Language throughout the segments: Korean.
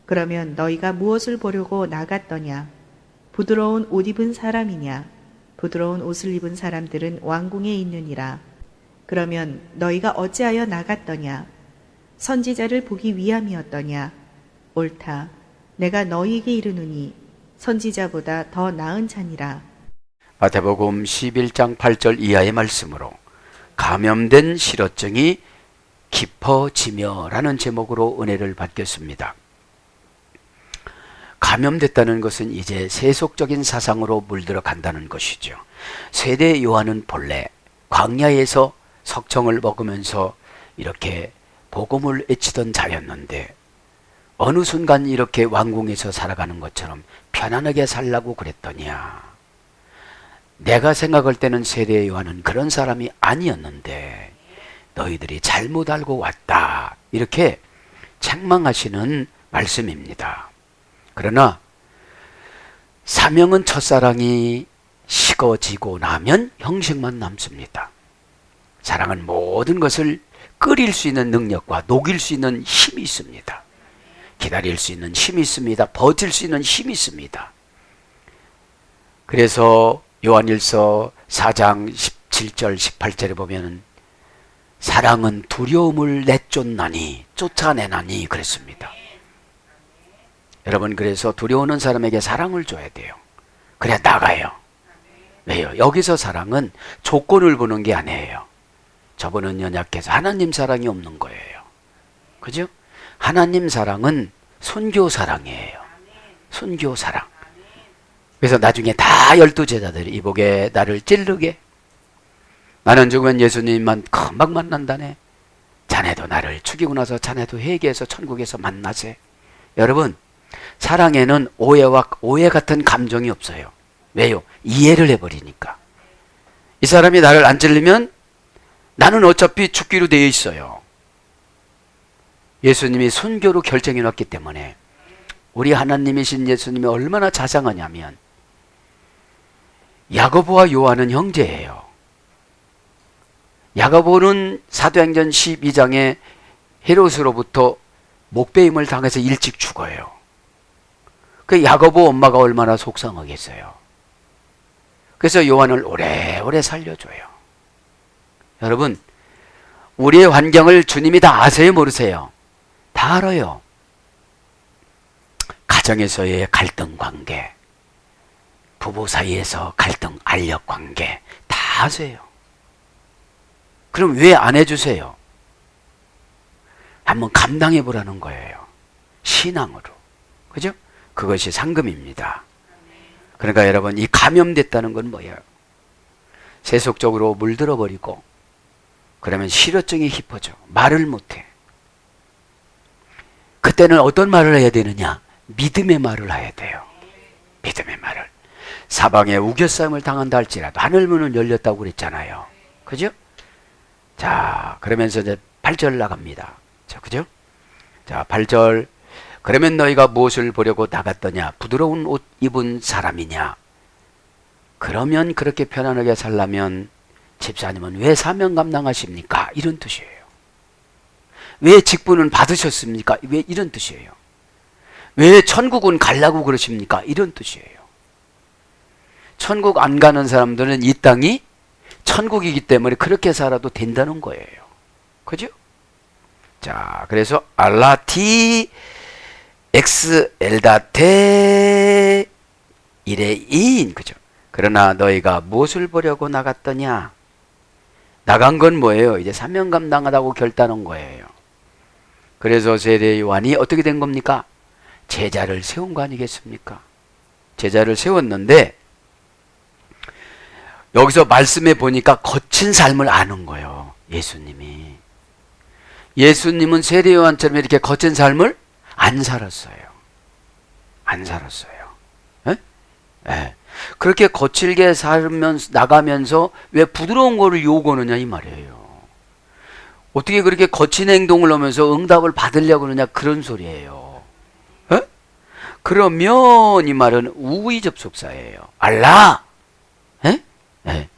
그러면 너희가 무엇을 보려고 나갔더냐? 부드러운 옷 입은 사람이냐? 부드러운 옷을 입은 사람들은 왕궁에 있느니라. 그러면 너희가 어찌하여 나갔더냐? 선지자를 보기 위함이었더냐? 옳다. 내가 너희에게 이르노니 선지자보다 더 나은 자니라. 마태복음 11장 8절 이하의 말씀으로 감염된 실어증이 깊어지며 라는 제목으로 은혜를 받겠습니다. 감염됐다는 것은 이제 세속적인 사상으로 물들어 간다는 것이죠. 세대 요한은 본래 광야에서 석청을 먹으면서 이렇게 복음을 외치던 자였는데 어느 순간 이렇게 왕궁에서 살아가는 것처럼 편안하게 살라고 그랬더니야. 내가 생각할 때는 세대 요한은 그런 사람이 아니었는데 너희들이 잘못 알고 왔다. 이렇게 책망하시는 말씀입니다. 그러나 사명은 첫사랑이 식어지고 나면 형식만 남습니다. 사랑은 모든 것을 끓일 수 있는 능력과 녹일 수 있는 힘이 있습니다. 기다릴 수 있는 힘이 있습니다. 버틸 수 있는 힘이 있습니다. 그래서 요한일서 4장 17절 18절에 보면 사랑은 두려움을 내쫓나니 쫓아내나니 그랬습니다. 여러분, 그래서 두려워하는 사람에게 사랑을 줘야 돼요. 그래야 나가요. 왜요? 여기서 사랑은 조건을 보는 게 아니에요. 저분은 연약해서 하나님 사랑이 없는 거예요. 그죠? 하나님 사랑은 순교 사랑이에요. 순교 사랑. 그래서 나중에 다 12제자들이 이복에 나를 찌르게 나는 죽으면 예수님만 금방 만난다네. 자네도 나를 죽이고 나서 자네도 회개해서 천국에서 만나세. 여러분, 사랑에는 오해 같은 감정이 없어요. 왜요? 이해를 해버리니까. 이 사람이 나를 안 찔르면 나는 어차피 죽기로 되어 있어요. 예수님이 순교로 결정해 놨기 때문에 우리 하나님이신 예수님이 얼마나 자상하냐면 야고보와 요한은 형제예요. 야고보는 사도행전 12장에 헤롯으로부터 목베임을 당해서 일찍 죽어요. 그 야고보 엄마가 얼마나 속상하겠어요. 그래서 요한을 오래오래 살려줘요. 여러분, 우리의 환경을 주님이 다 아세요, 모르세요? 다 알아요. 가정에서의 갈등 관계, 부부 사이에서 갈등 알력 관계 다 아세요. 그럼 왜 안 해주세요? 한번 감당해 보라는 거예요. 신앙으로. 그죠? 그것이 상금입니다. 그러니까 여러분, 이 감염됐다는 건 뭐예요? 세속적으로 물들어 버리고 그러면 실어증이 깊어져. 말을 못해. 그때는 어떤 말을 해야 되느냐? 믿음의 말을 해야 돼요. 믿음의 말을. 사방에 우겨싸움을 당한다 할지라도 하늘문은 열렸다고 그랬잖아요. 그죠? 자, 그러면서 이제 8절 나갑니다. 자, 그죠? 자, 8절. 그러면 너희가 무엇을 보려고 나갔더냐? 부드러운 옷 입은 사람이냐? 그러면 그렇게 편안하게 살려면 집사님은 왜 사명 감당하십니까? 이런 뜻이에요. 왜 직분은 받으셨습니까? 왜 이런 뜻이에요. 왜 천국은 가려고 그러십니까? 이런 뜻이에요. 천국 안 가는 사람들은 이 땅이 천국이기 때문에 그렇게 살아도 된다는 거예요. 그죠? 자, 그래서 알라티 엑스 엘다테 이레인, 그죠? 그러나 너희가 무엇을 보려고 나갔더냐? 나간 건 뭐예요? 이제 사명 감당하다고 결단한 거예요. 그래서 세례 요한이 어떻게 된 겁니까? 제자를 세운 거 아니겠습니까? 제자를 세웠는데 여기서 말씀해 보니까 거친 삶을 아는 거예요. 예수님이. 예수님은 세례 요한처럼 이렇게 거친 삶을 안 살았어요. 안 살았어요. 에? 에. 그렇게 거칠게 살면서 나가면서 왜 부드러운 거를 요구하느냐 이 말이에요. 어떻게 그렇게 거친 행동을 하면서 응답을 받으려고 그러냐 그런 소리예요. 에? 그러면 이 말은 우의 접속사예요. 알라. 에? 에.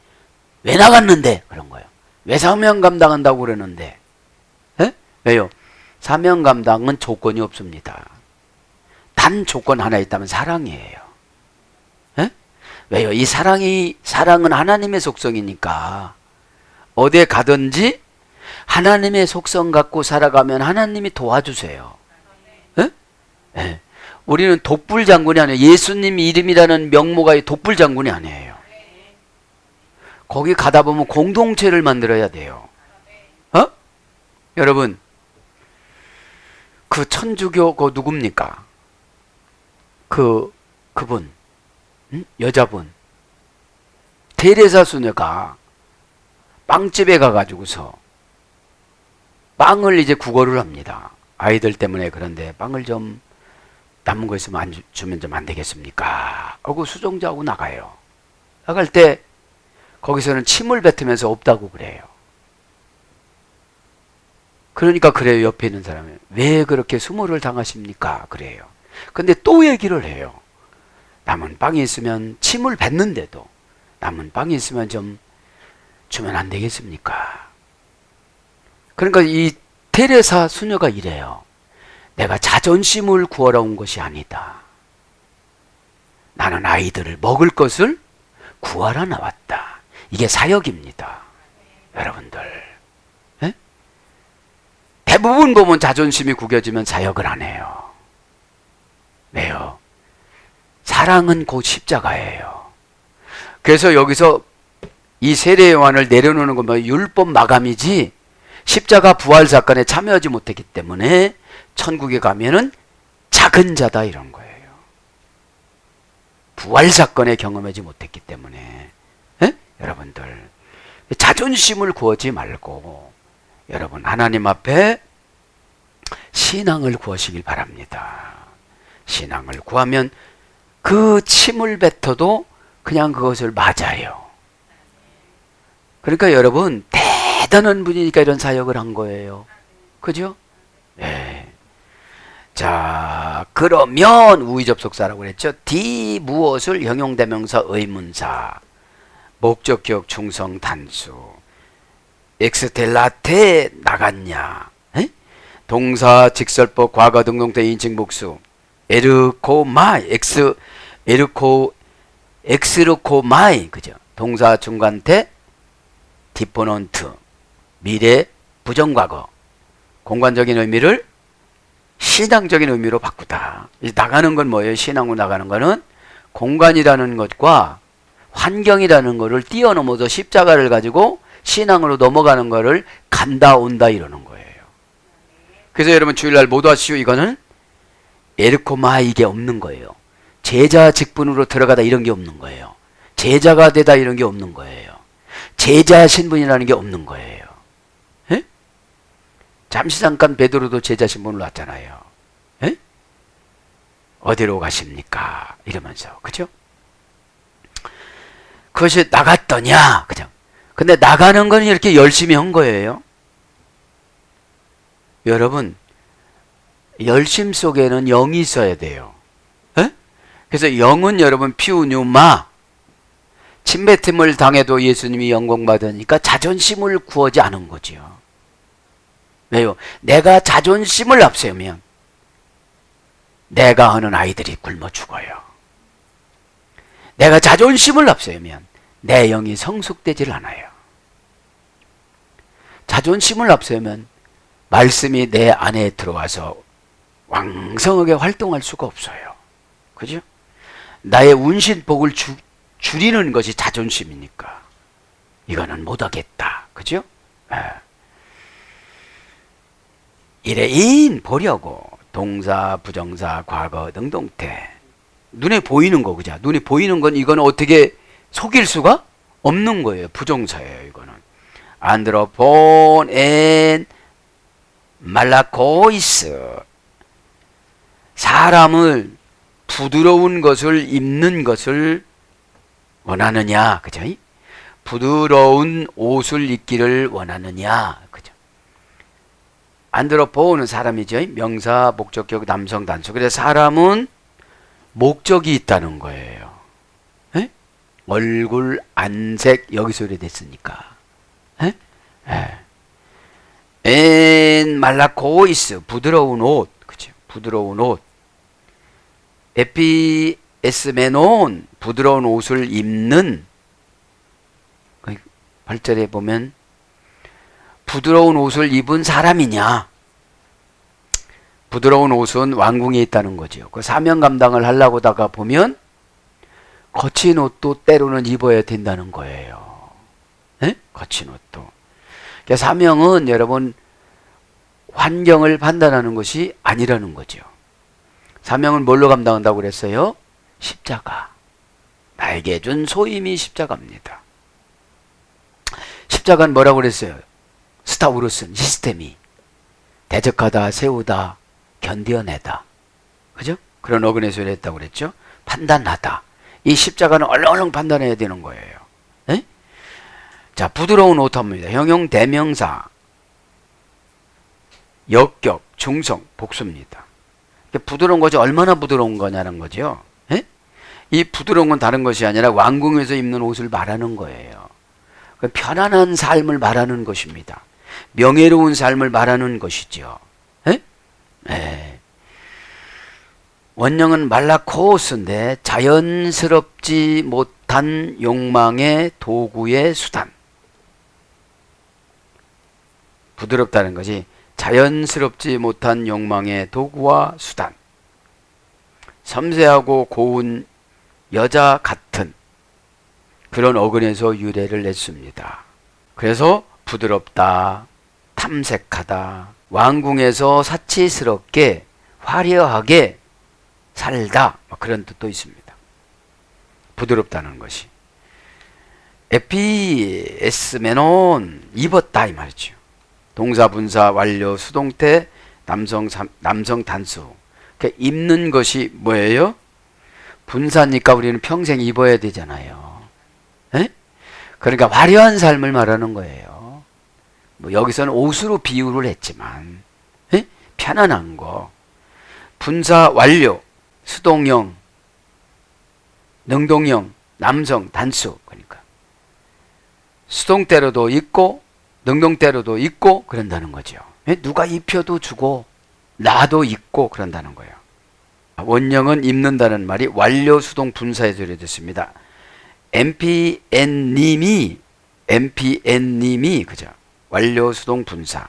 왜 나갔는데 그런 거예요. 왜 사명 감당한다고 그러는데? 에? 왜요? 사명 감당은 조건이 없습니다. 단 조건 하나 있다면 사랑이에요. 에? 왜요? 이 사랑은 하나님의 속성이니까 어디에 가든지 하나님의 속성 갖고 살아가면 하나님이 도와주세요. 에? 에. 우리는 독불 장군이 아니에요. 예수님 이름이라는 명모가 독불 장군이 아니에요. 거기 가다 보면 공동체를 만들어야 돼요. 어? 여러분, 그 천주교 그 누굽니까? 그분, 여자분, 테레사 수녀가 빵집에 가가지고서 빵을 이제 구걸을 합니다. 아이들 때문에. 그런데 빵을 좀 남은 거 있으면 주면 좀 안 되겠습니까? 하고 수종자하고 나가요. 나갈 때 거기서는 침을 뱉으면서 없다고 그래요. 그러니까 그래요. 옆에 있는 사람이 왜 그렇게 수모를 당하십니까? 그래요. 근데 또 얘기를 해요. 남은 빵이 있으면 침을 뱉는데도 남은 빵이 있으면 좀 주면 안 되겠습니까? 그러니까 이 테레사 수녀가 이래요. 내가 자존심을 구하러 온 것이 아니다. 나는 아이들을 먹을 것을 구하러 나왔다. 이게 사역입니다. 여러분들. 에? 대부분 보면 자존심이 구겨지면 사역을 안 해요. 왜요? 사랑은 곧 십자가예요. 그래서 여기서 이 세례 요한을 내려놓는 건 뭐 율법 마감이지 십자가 부활 사건에 참여하지 못했기 때문에 천국에 가면은 작은 자다 이런 거예요. 부활 사건에 경험하지 못했기 때문에. 에? 여러분들 자존심을 구하지 말고 여러분 하나님 앞에 신앙을 구하시길 바랍니다. 신앙을 구하면 그 침을 뱉어도 그냥 그것을 맞아요. 그러니까 여러분 대단한 분이니까 이런 사역을 한 거예요. 그죠? 네. 자, 그러면 우의접속사라고 그랬죠. D 무엇을 형용대명사 의문사 목적격 충성 단수 엑스텔라테 나갔냐 에? 동사 직설법 과거 등동태 인칭 복수 에르코마이 엑스르코마이 그죠? 동사 중간태 디포넌트 미래 부정과거 공간적인 의미를 신앙적인 의미로 바꾸다. 나가는 건 뭐예요? 신앙으로 나가는 거는 공간이라는 것과 환경이라는 것을 뛰어넘어서 십자가를 가지고 신앙으로 넘어가는 것을 간다 온다 이러는 거예요. 그래서 여러분 주일날 모두하시오 이거는 에르코마 이게 없는 거예요. 제자 직분으로 들어가다 이런 게 없는 거예요. 제자가 되다 이런 게 없는 거예요. 제자 신분이라는 게 없는 거예요. 에? 잠시 잠깐 베드로도 제자 신분으로 왔잖아요. 에? 어디로 가십니까? 이러면서 그죠? 그것이 나갔더냐 그죠? 근데 나가는 건 이렇게 열심히 한 거예요. 여러분 열심 속에는 영이 있어야 돼요. 에? 그래서 영은 여러분 피우뉴마 침뱉음을 당해도 예수님이 영광 받으니까 자존심을 구하지 않은 거지요. 왜요? 내가 자존심을 앞세우면 내가 하는 아이들이 굶어 죽어요. 내가 자존심을 앞세우면 내 영이 성숙되질 않아요. 자존심을 앞세우면 말씀이 내 안에 들어와서 왕성하게 활동할 수가 없어요. 그죠? 나의 운신복을 줄이는 것이 자존심이니까 이거는 못하겠다. 그죠? 이래인 보려고 동사, 부정사, 과거, 능동태 눈에 보이는 거 그죠? 눈에 보이는 건 이거는 어떻게 속일 수가 없는 거예요. 부정사예요. 이거는 안드로폰 앤 말라코이스 사람을 부드러운 것을 입는 것을 원하느냐 그죠? 부드러운 옷을 입기를 원하느냐 그죠? 안드로포는 사람이죠. 명사 목적격 남성 단수. 그래서 사람은 목적이 있다는 거예요. 에? 얼굴 안색 여기서 이래 됐으니까. 에? 엔 말라코이스 부드러운 옷 그죠? 부드러운 옷 에피에스메논 부드러운 옷을 입는 8절에 보면 부드러운 옷을 입은 사람이냐? 부드러운 옷은 왕궁에 있다는 거죠. 그 사명 감당을 하려고다가 보면 거친 옷도 때로는 입어야 된다는 거예요. 네? 거친 옷도. 그러니까 사명은 여러분 환경을 판단하는 것이 아니라는 거죠. 사명은 뭘로 감당한다고 그랬어요? 십자가. 나에게 준 소임이 십자가입니다. 십자가는 뭐라고 그랬어요? 스타우루스는 시스템이 대적하다, 세우다, 견뎌내다. 그죠? 그런 어근에서 했다고 그랬죠? 판단하다. 이 십자가는 얼렁얼렁 판단해야 되는 거예요. 네? 자, 부드러운 옷합니다. 형용 대명사. 역격, 중성, 복수입니다. 부드러운 것이 얼마나 부드러운 거냐는 거죠. 네? 이 부드러운 건 다른 것이 아니라 왕궁에서 입는 옷을 말하는 거예요. 편안한 삶을 말하는 것입니다. 명예로운 삶을 말하는 것이죠. 네? 네. 원형은 말라코스인데 자연스럽지 못한 욕망의 도구의 수단. 부드럽다는 것이 자연스럽지 못한 욕망의 도구와 수단. 섬세하고 고운 여자 같은 그런 어근에서 유래를 냈습니다. 그래서 부드럽다, 탐색하다, 왕궁에서 사치스럽게 화려하게 살다, 그런 뜻도 있습니다. 부드럽다는 것이. 에피에스메논 입었다 이 말이죠. 동사, 분사, 완료, 수동태, 남성 단수. 그러니까 입는 것이 뭐예요? 분사니까 우리는 평생 입어야 되잖아요. 에? 그러니까 화려한 삶을 말하는 거예요. 뭐 여기서는 옷으로 비유를 했지만 에? 편안한 거. 분사, 완료, 수동형, 능동형, 남성 단수. 그러니까 수동태로도 있고 능동태로도 있고 그런다는 거죠. 누가 입혀도 주고 나도 입고 그런다는 거예요. 원형은 입는다는 말이 완료 수동 분사에서 유래됐습니다. MPN님이 그죠? 완료 수동 분사.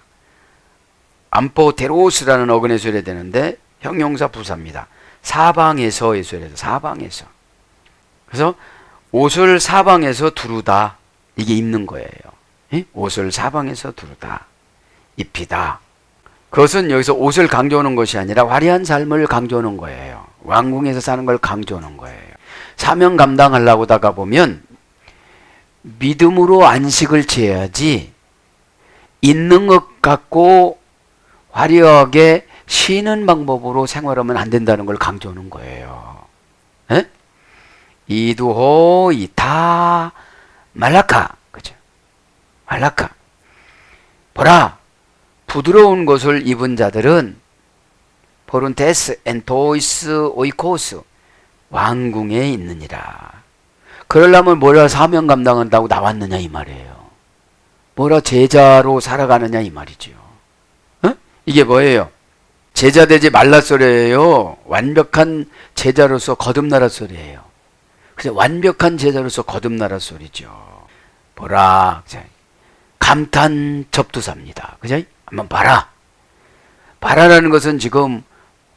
암포테로스라는 어근에서 유래되는데 형용사 부사입니다. 사방에서에서 유래돼서 사방에서. 그래서 옷을 사방에서 두르다 이게 입는 거예요. 옷을 사방에서 두르다, 입히다. 그것은 여기서 옷을 강조하는 것이 아니라 화려한 삶을 강조하는 거예요. 왕궁에서 사는 걸 강조하는 거예요. 사명 감당하려고 하다가 보면 믿음으로 안식을 지어야지 있는 것 갖고 화려하게 쉬는 방법으로 생활하면 안 된다는 걸 강조하는 거예요. 에? 이두호 이타 말라카. 그죠? 말라카. 보라, 부드러운 것을 입은 자들은 포룬테스 엔토이스 오이코스 왕궁에 있느니라. 그러려면 뭐라 사명 감당한다고 나왔느냐 이 말이에요. 뭐라 제자로 살아가느냐 이 말이죠. 어? 이게 뭐예요? 제자 되지 말라 소리예요. 완벽한 제자로서 거듭나라 소리예요. 그래서 완벽한 제자로서 거듭나라 소리죠. 보라, 감탄 접두사입니다. 그죠? 한번 봐라. 봐라라는 것은 지금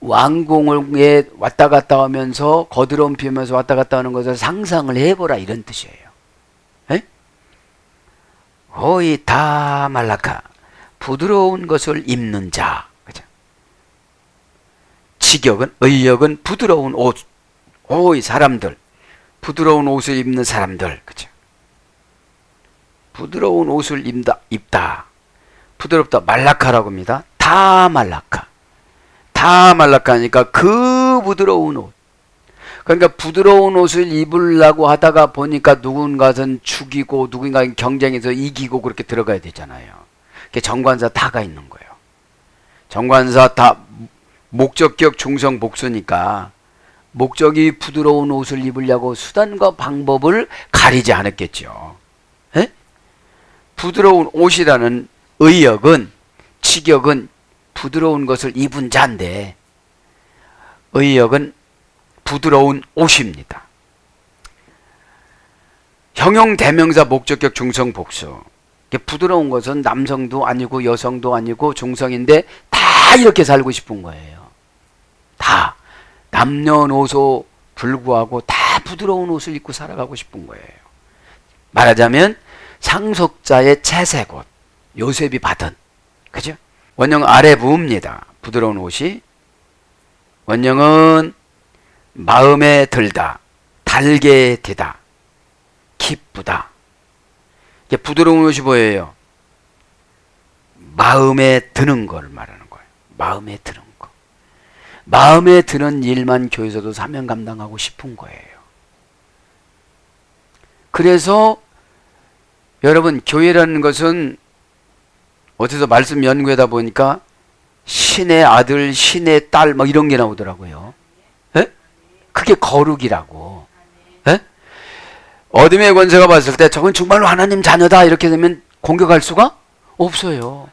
왕궁에 왔다 갔다 하면서 거드름 피우면서 왔다 갔다 하는 것을 상상을 해보라 이런 뜻이에요. 에? 호이 다 말라카. 부드러운 것을 입는 자. 그죠? 직역은, 의역은 부드러운 옷. 호이 사람들. 부드러운 옷을 입는 사람들. 그죠? 부드러운 옷을 입다. 부드럽다. 말라카라고 합니다. 다 말라카. 다 말라카니까 그 부드러운 옷. 그러니까 부드러운 옷을 입으려고 하다가 보니까 누군가는 죽이고 누군가는 경쟁에서 이기고 그렇게 들어가야 되잖아요. 그게 정관사 다가 있는 거예요. 정관사 다 목적격 중성 복수니까 목적이 부드러운 옷을 입으려고 수단과 방법을 가리지 않았겠죠. 에? 부드러운 옷이라는 의역은, 직역은 부드러운 것을 입은 자인데 의역은 부드러운 옷입니다. 형용 대명사 목적격 중성 복수. 부드러운 것은 남성도 아니고 여성도 아니고 중성인데 다 이렇게 살고 싶은 거예요. 다 남녀노소 불구하고 다 부드러운 옷을 입고 살아가고 싶은 거예요. 말하자면 상속자의 채색옷, 요셉이 받은, 그죠? 원형 아래 부읍니다. 부드러운 옷이. 원형은 마음에 들다, 달게 되다, 기쁘다. 이게 부드러운 옷이 뭐예요? 마음에 드는 걸 말하는 거예요. 마음에 드는 거. 마음에 드는 일만 교회에서도 사명 감당하고 싶은 거예요. 그래서 여러분, 교회라는 것은 어디서 말씀 연구하다 보니까 신의 아들, 신의 딸 막 이런 게 나오더라고요. 에? 그게 거룩이라고. 에? 어둠의 권세가 봤을 때 저건 정말로 하나님 자녀다 이렇게 되면 공격할 수가 없어요.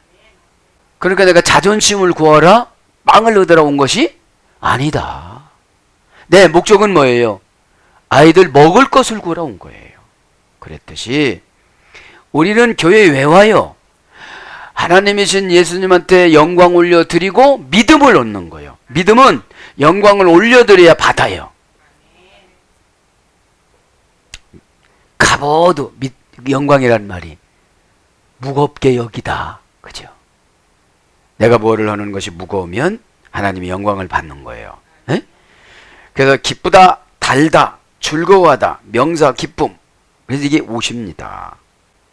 그러니까 내가 자존심을 구하라 빵을 얻으러 온 것이 아니다. 내 목적은 뭐예요? 아이들 먹을 것을 구하러 온 거예요. 그랬듯이 우리는 교회에 왜 와요? 하나님이신 예수님한테 영광 올려드리고 믿음을 얻는 거예요. 믿음은 영광을 올려드려야 받아요. 가보도 영광이란 말이 무겁게 여기다. 그죠? 내가 뭐를 하는 것이 무거우면 하나님이 영광을 받는 거예요. 에? 그래서 기쁘다, 달다, 즐거워하다, 명사, 기쁨. 그래서 이게 옷입니다.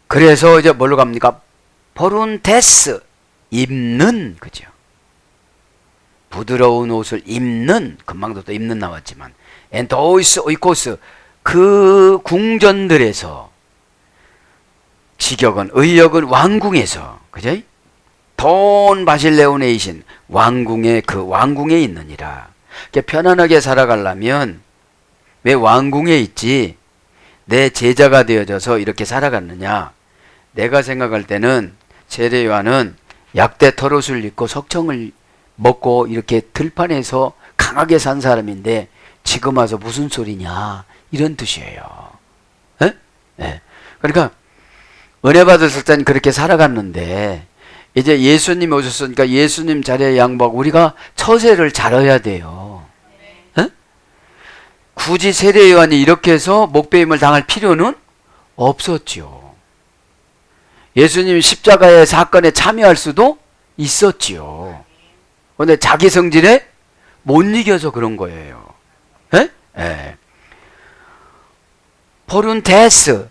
그래서 이제 뭘로 갑니까? 포룬테스, 입는, 그죠? 부드러운 옷을 입는, 금방도 또 입는 나왔지만, 엔토이스, 오이코스, 그 궁전들에서, 직역은, 의역은 왕궁에서, 그죠? 돈 바실레오네이신, 왕궁에, 그 왕궁에 있느니라. 편안하게 살아가려면, 왜 왕궁에 있지? 내 제자가 되어져서 이렇게 살아갔느냐? 내가 생각할 때는 세례 요한은 약대 털옷을 입고 석청을 먹고 이렇게 들판에서 강하게 산 사람인데 지금 와서 무슨 소리냐 이런 뜻이에요. 에? 네. 그러니까 은혜 받았을 땐 그렇게 살아갔는데 이제 예수님이 오셨으니까 예수님 자리에 양보하고 우리가 처세를 잘해야 돼요. 에? 굳이 세례 요한이 이렇게 해서 목배임을 당할 필요는 없었죠. 예수님이 십자가의 사건에 참여할 수도 있었지요. 그런데 자기 성질에 못 이겨서 그런 거예요. 에? 에. 포룬테스,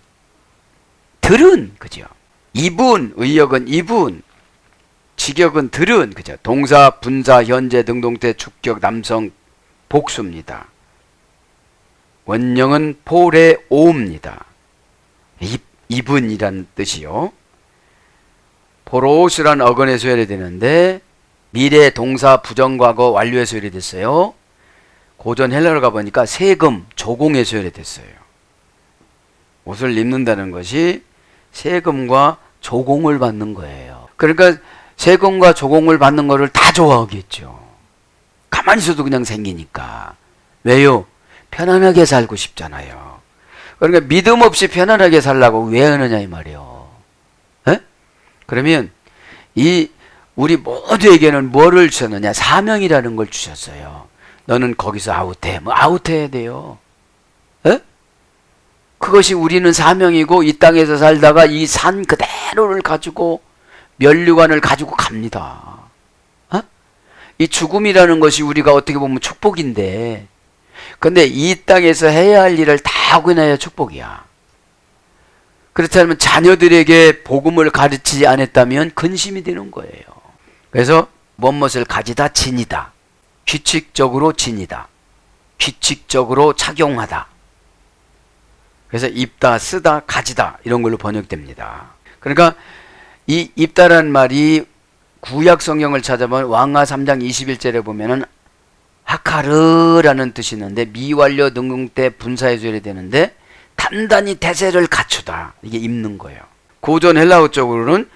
들은, 그죠? 이분, 의역은 이분, 직역은 들은, 그죠? 동사, 분사, 현재, 능동태, 축격, 남성, 복수입니다. 원형은 포레오입니다. 이분이란 뜻이요. 포로스란 어근에서 해되는데 미래 동사 부정과거 완료에서 해됐어요. 고전 헬라로 가보니까 세금 조공에서 해됐어요. 옷을 입는다는 것이 세금과 조공을 받는 거예요. 그러니까 세금과 조공을 받는 거를 다 좋아하겠죠. 가만히 있어도 그냥 생기니까. 왜요? 편안하게 살고 싶잖아요. 그러니까 믿음 없이 편안하게 살라고 왜 하느냐 이 말이에요. 그러면 이 우리 모두에게는 뭐를 주셨느냐? 사명이라는 걸 주셨어요. 너는 거기서 아웃해. 뭐 아웃해야 돼요. 에? 그것이 우리는 사명이고 이 땅에서 살다가 이 산 그대로를 가지고 면류관을 가지고 갑니다. 어? 이 죽음이라는 것이 우리가 어떻게 보면 축복인데 근데 이 땅에서 해야 할 일을 다 하고 나야 축복이야. 그렇지 않으면 자녀들에게 복음을 가르치지 않았다면 근심이 되는 거예요. 그래서 무엇을 가지다 지니다. 규칙적으로 지니다. 규칙적으로 착용하다. 그래서 입다, 쓰다, 가지다 이런 걸로 번역됩니다. 그러니까 이 입다라는 말이 구약 성경을 찾아보면 왕하 3장 21절에 보면은 하카르라는 뜻이 있는데 미완료 능동태 분사해서 해야 되는데 단단히 태세를 갖추다. 이게 입는 거예요. 고전 헬라어 쪽으로는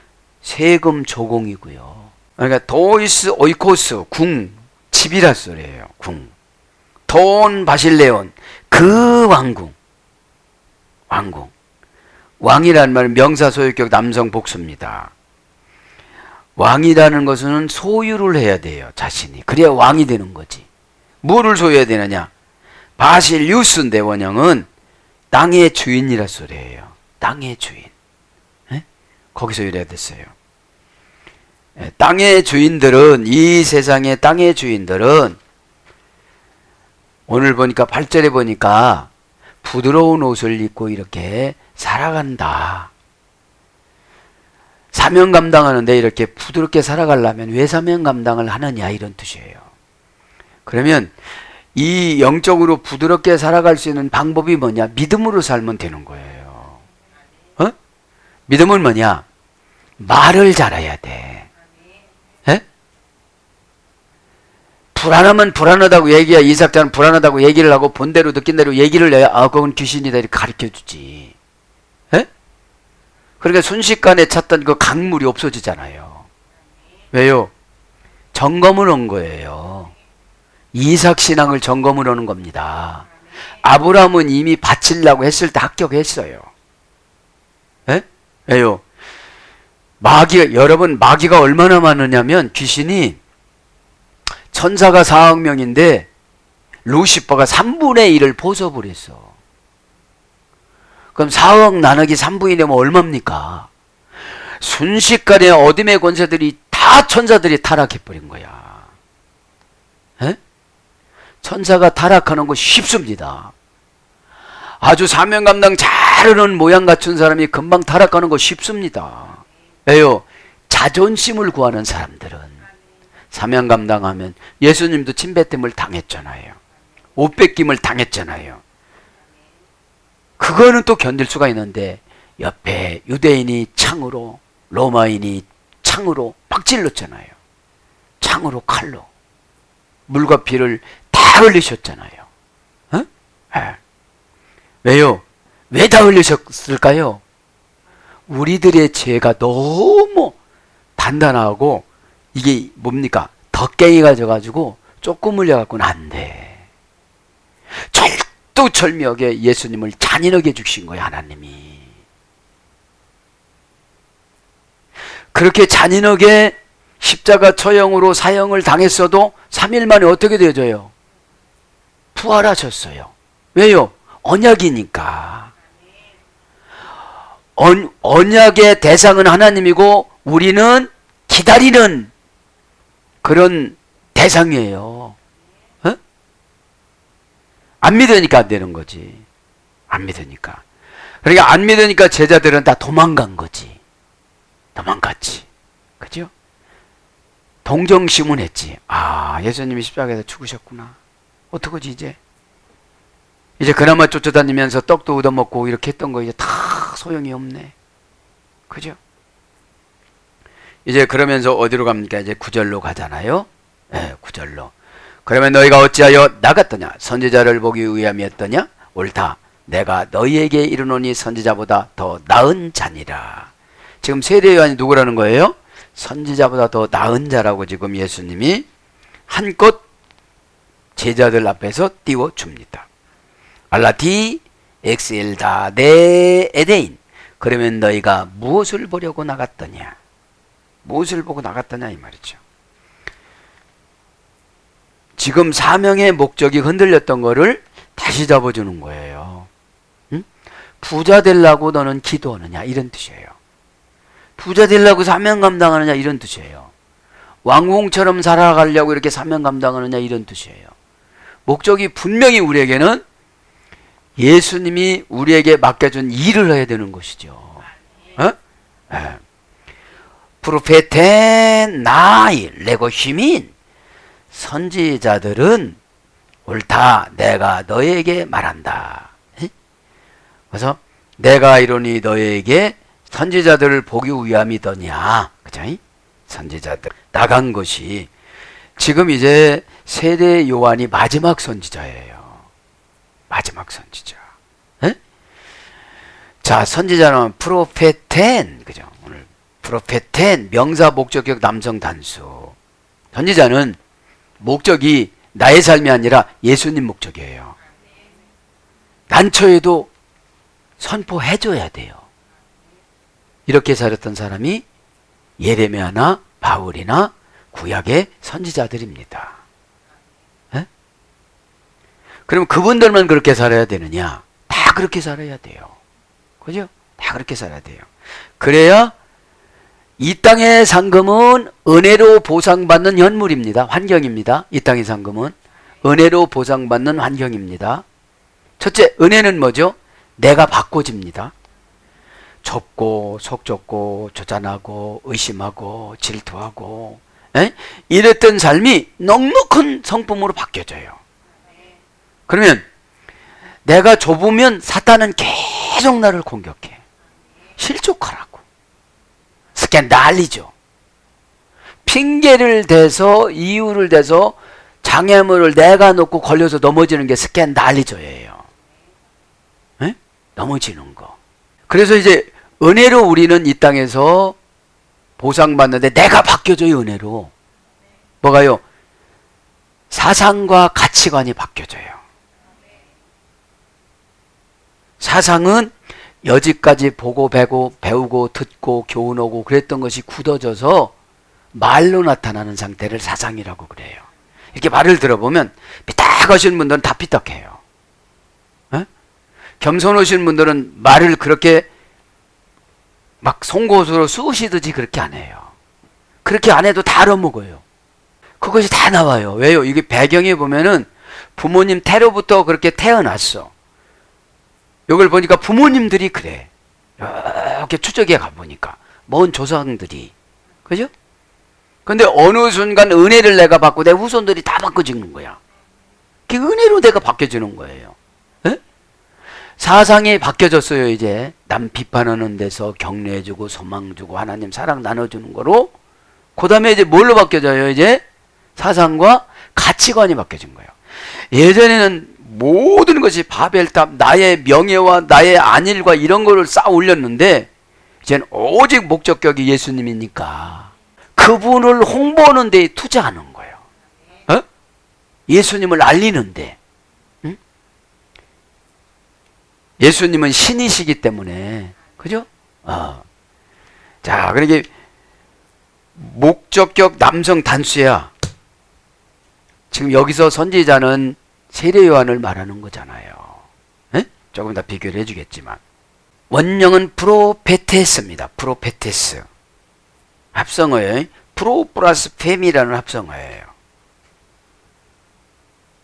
세금 조공이고요. 그러니까 도이스 오이코스 궁 집이라 소리예요. 궁 돈 바실레온 그 왕궁. 왕이라는 말은 명사 소유격 남성 복수입니다. 왕이라는 것은 소유를 해야 돼요. 자신이. 그래야 왕이 되는 거지. 뭐를 소유해야 되느냐? 바실리우스인데 원형은 땅의 주인이라 소리예요. 땅의 주인. 에? 거기서 유래됐어요. 땅의 주인들은, 이 세상의 땅의 주인들은 오늘 보니까 8절에 보니까 부드러운 옷을 입고 이렇게 살아간다. 사명 감당하는데 이렇게 부드럽게 살아가려면 왜 사명 감당을 하느냐, 이런 뜻이에요. 그러면 이 영적으로 부드럽게 살아갈 수 있는 방법이 뭐냐? 믿음으로 살면 되는 거예요. 어? 믿음은 뭐냐? 말을 잘해야 돼. 에? 불안하면 불안하다고 얘기해. 이삭자는 불안하다고 얘기를 하고 본대로 느낀 대로 얘기를 해야 그건 귀신이다 이렇게 가르쳐주지. 에? 그러니까 순식간에 찾던 그 강물이 없어지잖아요. 왜요? 점검을 온 거예요. 이삭 신앙을 점검을 오는 겁니다. 아브라함은 이미 바치려고 했을 때 합격했어요. 에? 왜요? 여러분, 마귀가 얼마나 많으냐면, 귀신이 천사가 4억 명인데 루시퍼가 3분의 1을 벗어버렸어. 그럼 4억 나누기 3분이 되면 얼마입니까? 순식간에 어둠의 권세들이 다 천사들이 타락해버린 거야. 에? 천사가 타락하는 거 쉽습니다. 아주 사명 감당 잘하는 모양 갖춘 사람이 금방 타락하는 거 쉽습니다. 왜요? 자존심을 구하는 사람들은 사명 감당하면, 예수님도 침뱉음을 당했잖아요. 옷 뺏김을 당했잖아요. 그거는 또 견딜 수가 있는데 옆에 유대인이 창으로, 로마인이 창으로 막 찔렀잖아요. 창으로, 칼로 물과 피를 다 흘리셨잖아요. 어? 네. 왜요? 왜 다 흘리셨을까요? 우리들의 죄가 너무 단단하고, 이게 뭡니까? 덕갱이가 져가지고 조금 흘려갖고는 안 돼. 철두철미하게 예수님을 잔인하게 죽이신 거예요, 하나님이. 그렇게 잔인하게 십자가 처형으로 사형을 당했어도 3일 만에 어떻게 되어져요? 부활하셨어요. 왜요? 언약이니까. 언약의 대상은 하나님이고 우리는 기다리는 그런 대상이에요. 어? 안 믿으니까 안 되는 거지. 안 믿으니까. 그러니까 안 믿으니까 제자들은 다 도망간 거지. 도망갔지. 그죠? 동정심은 했지. 예수님이 십자가에서 죽으셨구나. 어떡하지 이제? 이제 그나마 쫓아다니면서 떡도 얻어먹고 이렇게 했던 거 이제 다 소용이 없네. 그죠? 이제 그러면서 어디로 갑니까? 이제 9절로 가잖아요. 네, 9절로. 그러면 너희가 어찌하여 나갔더냐? 선지자를 보기 위함이었더냐? 옳다. 내가 너희에게 이르노니 선지자보다 더 나은 자니라. 지금 세례 요한이 누구라는 거예요? 선지자보다 더 나은 자라고 지금 예수님이 한껏 제자들 앞에서 띄워줍니다. 알라티 엑셀다 네 에데인. 그러면 너희가 무엇을 보려고 나갔더냐? 무엇을 보고 나갔더냐 이 말이죠. 지금 사명의 목적이 흔들렸던 거를 다시 잡아주는 거예요. 응? 부자 되려고 너는 기도하느냐 이런 뜻이에요. 부자 되려고 사명 감당하느냐 이런 뜻이에요. 왕궁처럼 살아가려고 이렇게 사명 감당하느냐 이런 뜻이에요. 목적이 분명히 우리에게는 예수님이 우리에게 맡겨준 일을 해야 되는 것이죠. 어? 네. 프로페텐 나이 레고시민. 선지자들은 옳다. 내가 너에게 말한다. 그래서 내가 이러니 너에게 선지자들을 보기 위함이더냐. 그죠? 선지자들 나간 것이 지금 이제 세례 요한이 마지막 선지자예요. 마지막 선지자. 에? 자, 선지자는 프로페텐. 그죠? 오늘 프로페텐 명사 목적격 남성 단수. 선지자는 목적이 나의 삶이 아니라 예수님 목적이에요. 난처해도 선포해줘야 돼요. 이렇게 살았던 사람이 예레미야나 바울이나 구약의 선지자들입니다. 에? 그럼 그분들만 그렇게 살아야 되느냐? 다 그렇게 살아야 돼요. 그죠? 다 그렇게 살아야 돼요. 그래야 이 땅의 상금은 은혜로 보상받는 현물입니다. 환경입니다. 이 땅의 상금은 은혜로 보상받는 환경입니다. 첫째, 은혜는 뭐죠? 내가 바꿔집니다. 좁고 속 좁고 조잔하고 의심하고 질투하고 이랬던 삶이 넉넉한 성품으로 바뀌어져요. 그러면 내가 좁으면 사탄은 계속 나를 공격해. 실족하라고. 스캔달리죠. 핑계를 대서 이유를 대서 장애물을 내가 놓고 걸려서 넘어지는 게 스캔달리죠예요. 넘어지는 거. 그래서 이제 은혜로 우리는 이 땅에서 보상받는데 내가 바뀌어져요. 은혜로. 뭐가요? 사상과 가치관이 바뀌어져요. 사상은 여지까지 보고 배우고 듣고 교훈하고 그랬던 것이 굳어져서 말로 나타나는 상태를 사상이라고 그래요. 이렇게 말을 들어보면 삐딱하신 분들은 다 삐딱해요. 겸손하신 분들은 말을 그렇게 막 송곳으로 쑤시듯이 그렇게 안 해요. 그렇게 안 해도 다 알아먹어요. 그것이 다 나와요. 왜요? 이게 배경에 보면은 부모님 태로부터 그렇게 태어났어. 이걸 보니까 부모님들이 그래. 이렇게 추적해 가보니까 먼 조상들이. 그죠? 근데 어느 순간 은혜를 내가 받고 내 후손들이 다 바꿔지는 거야. 그 은혜로 내가 바뀌어지는 거예요. 사상이 바뀌어졌어요. 이제 남 비판하는 데서 격려해주고 소망주고 하나님 사랑 나눠주는 거로 그 다음에 이제 뭘로 바뀌어져요? 이제 사상과 가치관이 바뀌어진 거예요. 예전에는 모든 것이 바벨탑 나의 명예와 나의 안일과 이런 거를 쌓아 올렸는데 이제는 오직 목적격이 예수님이니까 그분을 홍보하는 데에 투자하는 거예요. 예수님을 알리는데. 예수님은 신이시기 때문에, 그죠? 자, 그러니까 목적격 남성 단수야. 지금 여기서 선지자는 세례 요한을 말하는 거잖아요. 조금 더 비교를 해주겠지만 원형은 프로페테스입니다. 프로페테스. 합성어예요. 프로 플러스 팸이라는 합성어예요.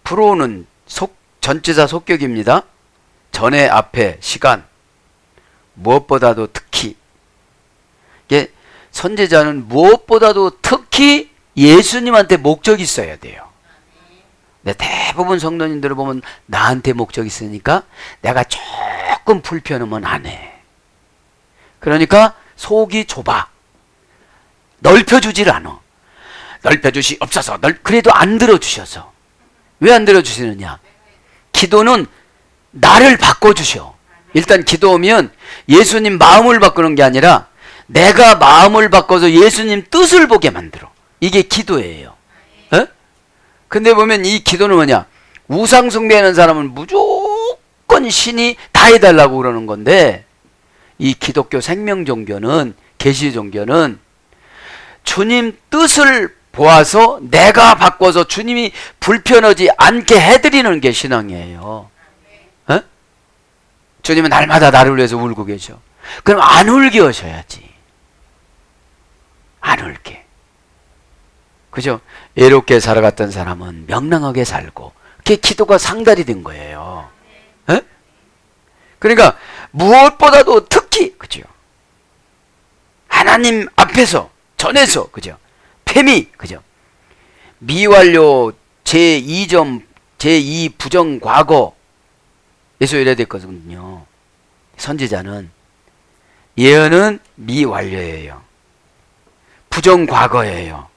프로는 전치사 속격입니다. 전에 앞에 시간 무엇보다도 특히 이게 선지자는 무엇보다도 특히 예수님한테 목적이 있어야 돼요. 근데 대부분 성도님들을 보면 나한테 목적이 있으니까 내가 조금 불편하면 안 해. 그러니까 속이 좁아. 넓혀주질 않아. 넓혀주시옵소서. 그래도 안 들어주셔서. 왜 안 들어주시느냐? 기도는 나를 바꿔주셔. 일단 기도하면 예수님 마음을 바꾸는 게 아니라 내가 마음을 바꿔서 예수님 뜻을 보게 만들어. 이게 기도예요. 근데 보면 이 기도는 뭐냐? 우상 숭배하는 사람은 무조건 신이 다 해달라고 그러는 건데 이 기독교 생명 종교는 계시 종교는 주님 뜻을 보아서 내가 바꿔서 주님이 불편하지 않게 해드리는 게 신앙이에요. 주님은 날마다 나를 위해서 울고 계셔. 그럼 안 울게 하셔야지. 안 울게. 그죠? 애롭게 살아갔던 사람은 명랑하게 살고 그게 기도가 상달이 된 거예요. 그러니까 무엇보다도 특히 그죠? 하나님 앞에서 전에서 그죠? 폐미 그죠? 미완료 제2점 제2 부정 과거 예수 이래야 됐거든요. 선지자는 예언은 미완료예요. 부정 과거예요.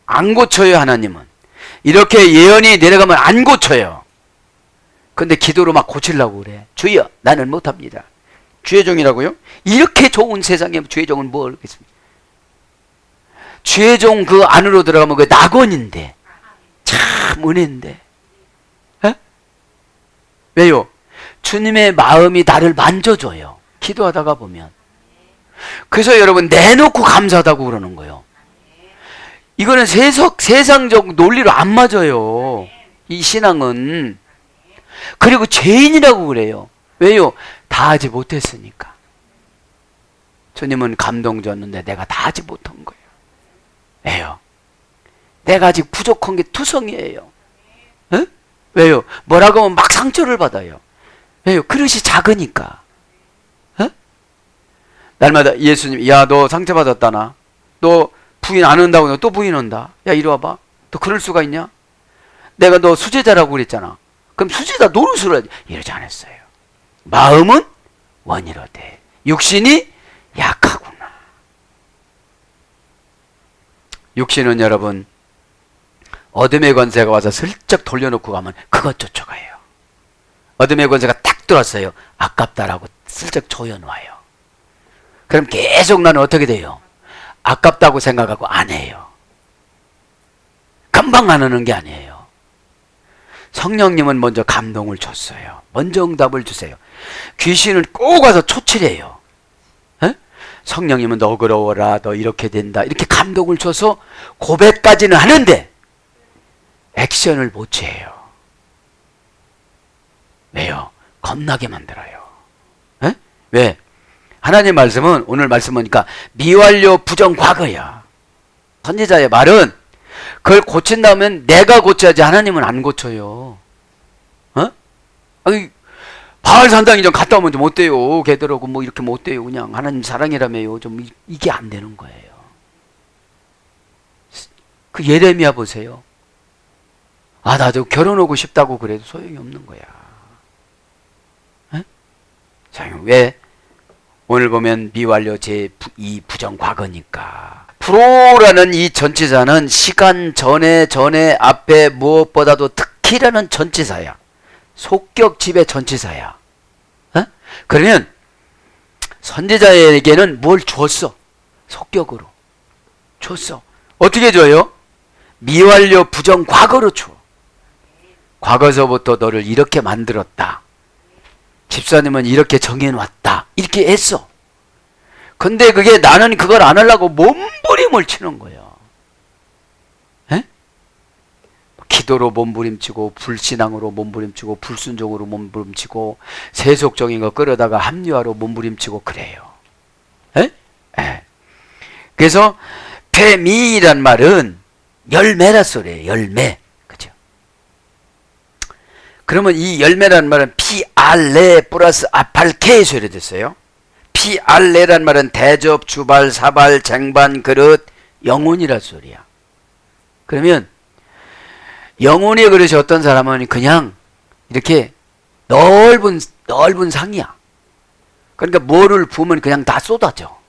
안 고쳐요. 하나님은 이렇게 예언이 내려가면 안 고쳐요. 근데 기도로 막 고치려고 그래. 주여 나는 못합니다. 주의 종이라고요? 이렇게 좋은 세상에 주의 종은 뭘 하겠습니까? 주의 종 그 안으로 들어가면 그 낙원인데 참 참 은혜인데. 에? 왜요? 주님의 마음이 나를 만져줘요. 기도하다가 보면. 그래서 여러분 내놓고 감사하다고 그러는 거예요. 이거는 세상적 논리로 안 맞아요. 이 신앙은. 그리고 죄인이라고 그래요. 왜요? 다 하지 못했으니까. 주님은 감동 줬는데 내가 다 하지 못한 거예요. 왜요? 내가 아직 부족한 게 투성이에요. 에? 왜요? 뭐라고 하면 막 상처를 받아요. 왜요? 그릇이 작으니까. 에? 날마다 예수님, 야, 너 상처받았다나? 너 부인 안 한다고 너 또 부인한다. 야, 이리 와봐. 너 그럴 수가 있냐? 내가 너 수제자라고 그랬잖아. 그럼 수제자 노릇을 하지. 이러지 않았어요. 마음은 원이로되 육신이 약하구나. 육신은 여러분 어둠의 권세가 와서 슬쩍 돌려놓고 가면 그것 쫓아가요. 어둠의 권세가 딱 들어왔어요. 아깝다라고 슬쩍 조여놓아요. 그럼 계속 나는 어떻게 돼요? 아깝다고 생각하고 안 해요. 금방 안 하는 게 아니에요. 성령님은 먼저 감동을 줬어요. 먼저 응답을 주세요. 귀신은 꼭 와서 초칠해요. 에? 성령님은 너 그러워라, 너 이렇게 된다, 이렇게 감동을 줘서 고백까지는 하는데 액션을 못 취해요. 왜요? 겁나게 만들어요. 에? 왜? 하나님 말씀은 오늘 말씀 보니까 미완료 부정 과거야. 선지자의 말은 그걸 고친다면 내가 고쳐야지 하나님은 안 고쳐요. 어? 아니, 바알 산당이 좀 갔다 오면 좀 어때요? 걔들하고 뭐 이렇게 뭐 어때요? 그냥 하나님 사랑이라며요. 좀 이게 안 되는 거예요. 그 예레미야 보세요. 아, 나도 결혼하고 싶다고 그래도 소용이 없는 거야. 에? 자, 왜? 오늘 보면 미완료 제2 부정 과거니까. 프로라는 이 전치사는 시간 전에 앞에 무엇보다도 특히라는 전치사야. 속격집의 전치사야. 어? 그러면 선지자에게는 뭘 줬어? 속격으로 줬어. 어떻게 줘요? 미완료 부정 과거로 줘. 과거서부터 너를 이렇게 만들었다. 집사님은 이렇게 정해놨다. 이렇게 했어. 근데 그게 나는 그걸 안 하려고 몸부림을 치는 거예요. 에? 기도로 몸부림치고 불신앙으로 몸부림치고 불순종으로 몸부림치고 세속적인 거 끌어다가 합리화로 몸부림치고 그래요. 에? 에. 그래서 폐미란 말은 열매라 소리예요. 열매. 그죠? 그러면 이 열매란 말은 피알레 플러스 아팔케 소리 됐어요. 피알레란 말은 대접, 주발, 사발, 쟁반, 그릇, 영혼이란 소리야. 그러면 영혼의 그릇이 어떤 사람은 그냥 이렇게 넓은 상이야. 그러니까 뭐를 부으면 그냥 다 쏟아져.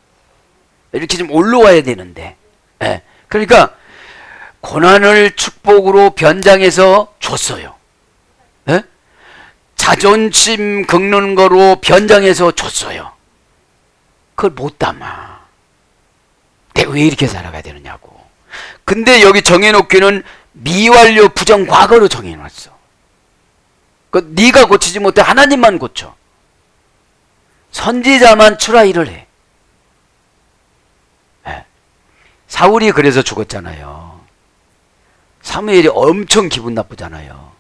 이렇게 좀 올라와야 되는데. 예. 그러니까 고난을 축복으로 변장해서 줬어요. 예? 자존심 긁는 거로 변장해서 줬어요. 그걸 못 담아. 내가 왜 이렇게 살아가야 되느냐고. 근데 여기 정해놓기는 미완료 부정 과거로 정해놨어. 그 네가 고치지 못해. 하나님만 고쳐. 선지자만 추라이를 해. 네. 사울이 그래서 죽었잖아요. 사무엘이 엄청 기분 나쁘잖아요.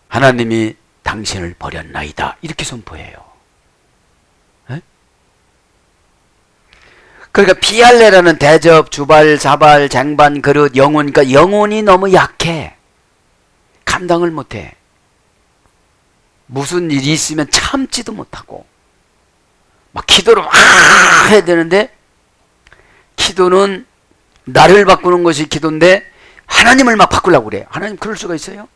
하나님이 당신을 버렸나이다. 이렇게 선포해요. 네? 그러니까 피알레라는 대접, 주발, 사발, 쟁반, 그릇, 영혼. 그러니까 영혼이 너무 약해. 감당을 못해. 무슨 일이 있으면 참지도 못하고 막 기도를 막 해야 되는데, 기도는 나를 바꾸는 것이 기도인데 하나님을 막 바꾸려고 그래. 하나님 그럴 수가 있어요?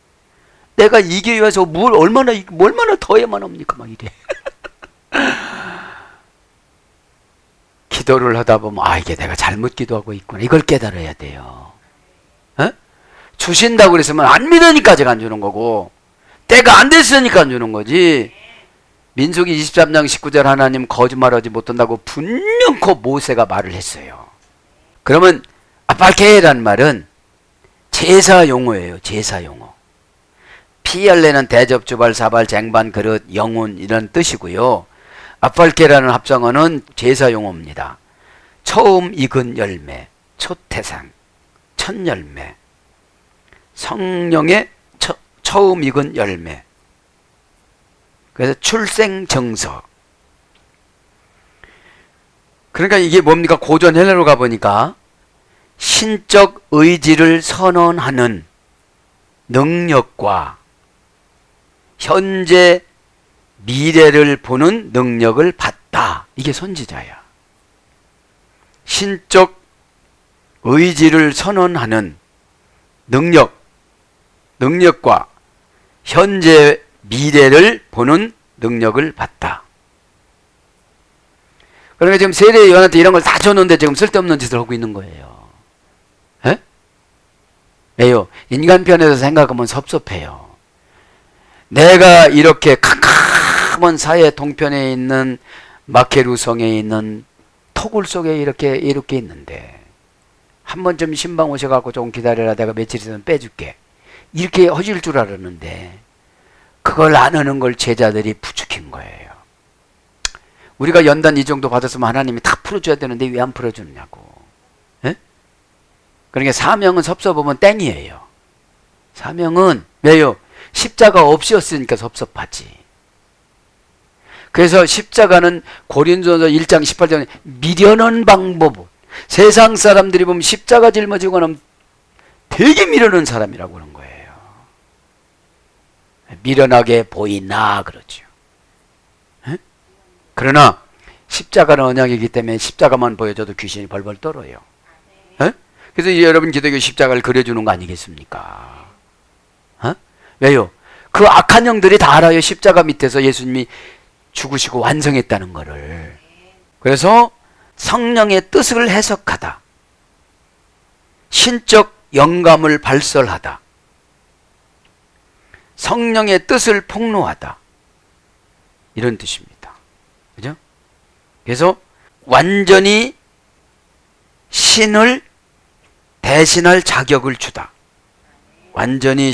내가 이 교회 와서 얼마나 더 해야만 합니까? 막 이래. 기도를 하다 보면 이게 내가 잘못 기도하고 있구나. 이걸 깨달아야 돼요. 어? 주신다고 그랬으면 안 믿으니까 제가 안 주는 거고, 때가 안 됐으니까 안 주는 거지. 민수기 23장 19절 하나님 거짓말하지 못한다고 분명코 모세가 말을 했어요. 그러면 아팔케라는 말은 제사 용어예요. 제사 용어. 피알레는 대접, 주발, 사발, 쟁반, 그릇, 영혼 이런 뜻이고요. 아팔케라는 합성어는 제사 용어입니다. 처음 익은 열매, 초태상, 첫 열매, 성령의 처음 익은 열매. 그래서 출생정서. 그러니까 이게 뭡니까? 고전 헬라로 가보니까 신적 의지를 선언하는 능력과 현재 미래를 보는 능력을 받다. 이게 선지자야. 신적 의지를 선언하는 능력과 현재 미래를 보는 능력을 받다. 그러니까 지금 세례 요한한테 이런 걸 다 줬는데 지금 쓸데없는 짓을 하고 있는 거예요. 에? 왜요? 인간 편에서 생각하면 섭섭해요. 내가 이렇게 캄캄한 사회 동편에 있는 마케루성에 있는 토굴 속에 이렇게 있는데 한 번쯤 신방 오셔갖고 조금 기다려라, 내가 며칠 있으면 빼줄게, 이렇게 허질 줄 알았는데 그걸 안 하는 걸 제자들이 부추긴 거예요. 우리가 연단 이 정도 받았으면 하나님이 다 풀어줘야 되는데 왜 안 풀어주느냐고. 에? 그러니까 사명은 섭섭하면 땡이에요. 사명은 왜요? 십자가 없이였으니까 섭섭하지. 그래서 십자가는 고린도전서 1장 18절에 미려는 방법, 세상 사람들이 보면 십자가 짊어지고 나면 되게 미려는 사람이라고 그런 거예요. 미련하게 보이나 그러죠. 에? 그러나 십자가는 언약이기 때문에 십자가만 보여줘도 귀신이 벌벌 떨어요. 에? 그래서 여러분 기독교 십자가를 그려주는 거 아니겠습니까? 어? 왜요? 그 악한 영들이 다 알아요. 십자가 밑에서 예수님이 죽으시고 완성했다는 거를. 그래서 성령의 뜻을 해석하다, 신적 영감을 발설하다, 성령의 뜻을 폭로하다, 이런 뜻입니다. 그죠? 그래서 완전히 신을 대신할 자격을 주다. 완전히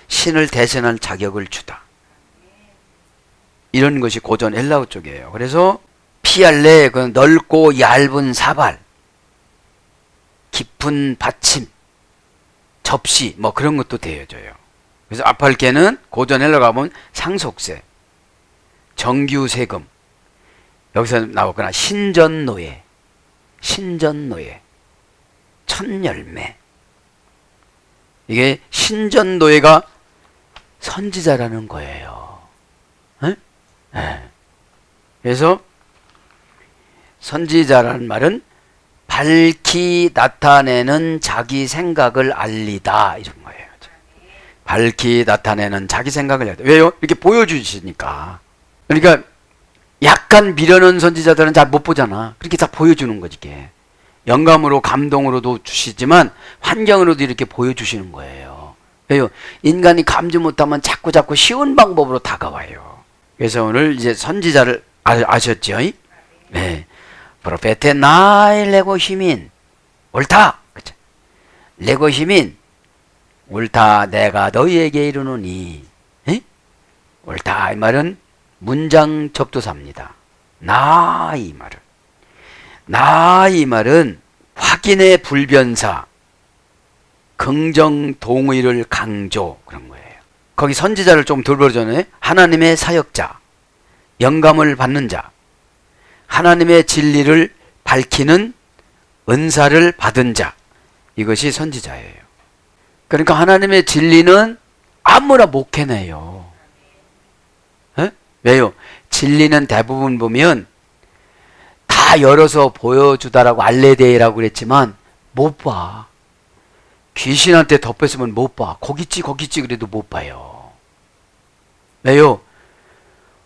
신을 대신할 자격을 주다. 이런 것이 고전 헬라어 쪽이에요. 그래서 피알레, 그 넓고 얇은 사발, 깊은 받침, 접시, 뭐 그런 것도 되어져요. 그래서 아팔케는 고전 헬라어 가면 상속세, 정규세금, 여기서 나오거나 신전노예, 첫열매. 이게 신전노예가 선지자라는 거예요. 에? 네. 그래서 선지자라는 말은 밝히 나타내는 자기 생각을 알리다, 이런 거예요. 밝히 나타내는 자기 생각을 알리다. 왜요? 이렇게 보여주시니까. 그러니까 약간 미련한 선지자들은 잘 못 보잖아. 그렇게 다 보여주는 거지. 이게 영감으로 감동으로도 주시지만 환경으로도 이렇게 보여주시는 거예요. 왜요? 인간이 감지 못하면 자꾸 쉬운 방법으로 다가와요. 그래서 오늘 이제 선지자를 아셨죠? 네. 프로페테 나이 레고시민, 옳다. 그쵸? 레고시민, 옳다. 내가 너희에게 이르노니. 에? 옳다. 이 말은 문장 접두사입니다. 나 이 말은. 나 이 말은 확인의 불변사, 긍정 동의를 강조, 그런 거예요. 거기 선지자를 좀 돌보잖아요. 하나님의 사역자, 영감을 받는 자, 하나님의 진리를 밝히는 은사를 받은 자, 이것이 선지자예요. 그러니까 하나님의 진리는 아무나 못 캐내요. 에? 왜요? 진리는 대부분 보면 다 열어서 보여주다라고 알레데이라고 그랬지만 못 봐. 귀신한테 덮였으면 못 봐. 거기 있지 그래도 못 봐요. 왜요?